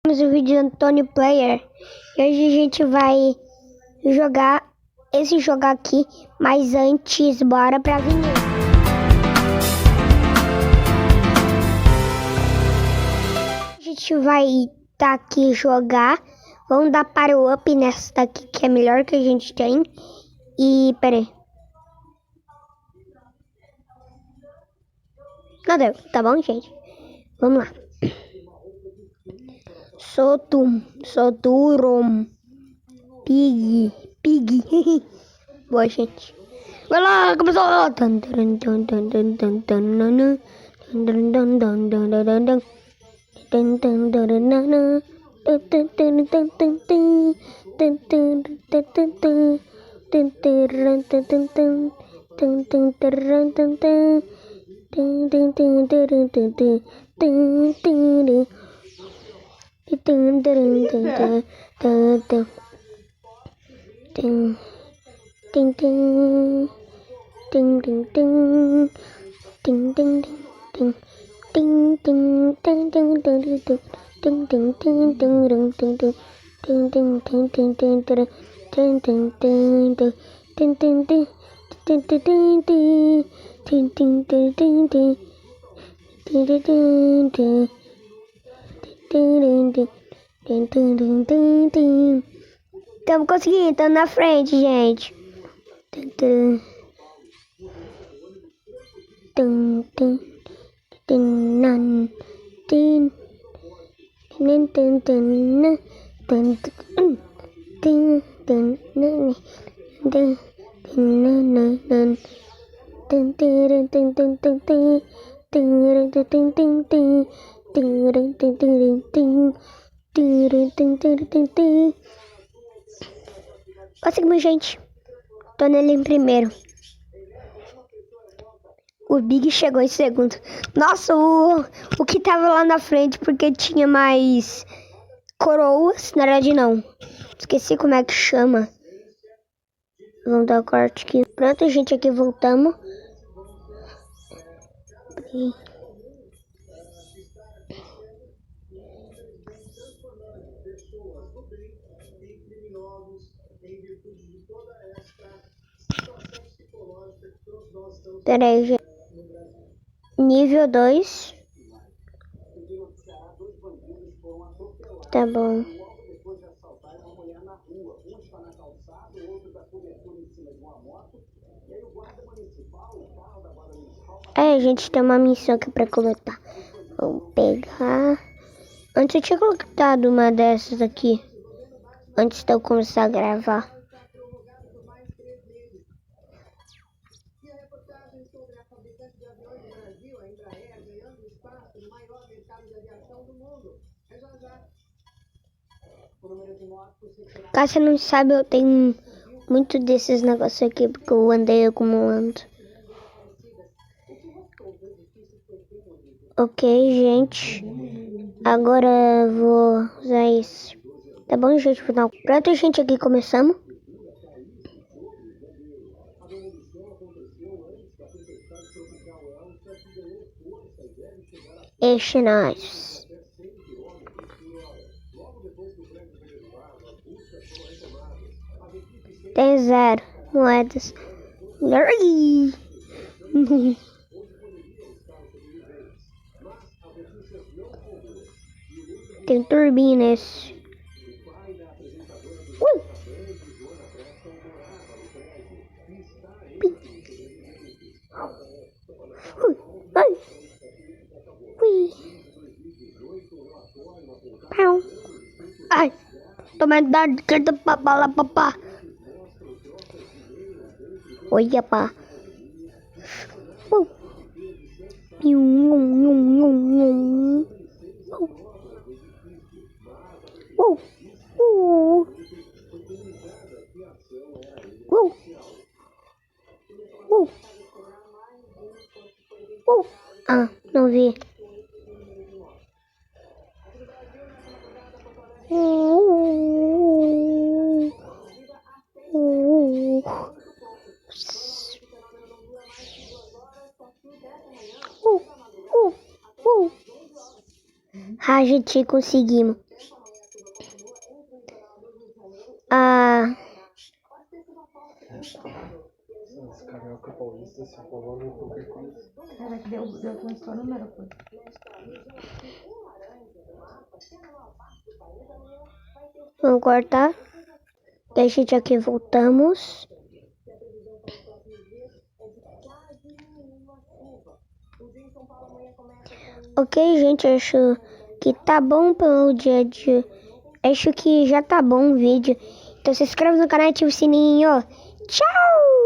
Mais um vídeo do Antônio Player e hoje a gente vai jogar esse jogo aqui, mas antes bora pra vinheta. A gente vai aqui jogar, vamos dar para o up nessa daqui que é melhor que a gente tem. E peraí, não deu, tá bom, gente? Vamos lá. Soturum, pig. Boa, gente. Vai lá, começou. Estamos conseguindo, estamos na frente, gente. Conseguimos, gente. Tô nele em primeiro. O Big chegou em segundo. Nossa, o que tava lá na frente porque tinha mais coroas. Na verdade, não. Esqueci como é que chama. Vamos dar o corte aqui. Pronto, gente, aqui voltamos. Pera aí, gente. Nível 2. Tá bom. A gente tem uma missão aqui pra coletar. Vamos pegar. Antes eu tinha colocado uma dessas aqui. Antes de eu começar a gravar. Caso você não sabe, eu tenho muito desses negócios aqui, porque eu andei acumulando. Ok, gente. Agora eu vou usar isso. Tá bom, gente? Final. Pronto, gente, aqui começamos. Este nós. Tem 0 moedas. Tem turbinas. Ai, toma dado que do papá, papá. Olha, pá. Ah, não vi. A gente conseguimos. Ah, Esse carioca paulista se falando qualquer coisa. Cara, que deu transtorno no aeroporto. vamos cortar. Deixa de aqui, voltamos. Ok, gente, acho que tá bom pelo dia de... Acho que já tá bom o vídeo. Então se inscreve no canal e ativa o sininho. Tchau!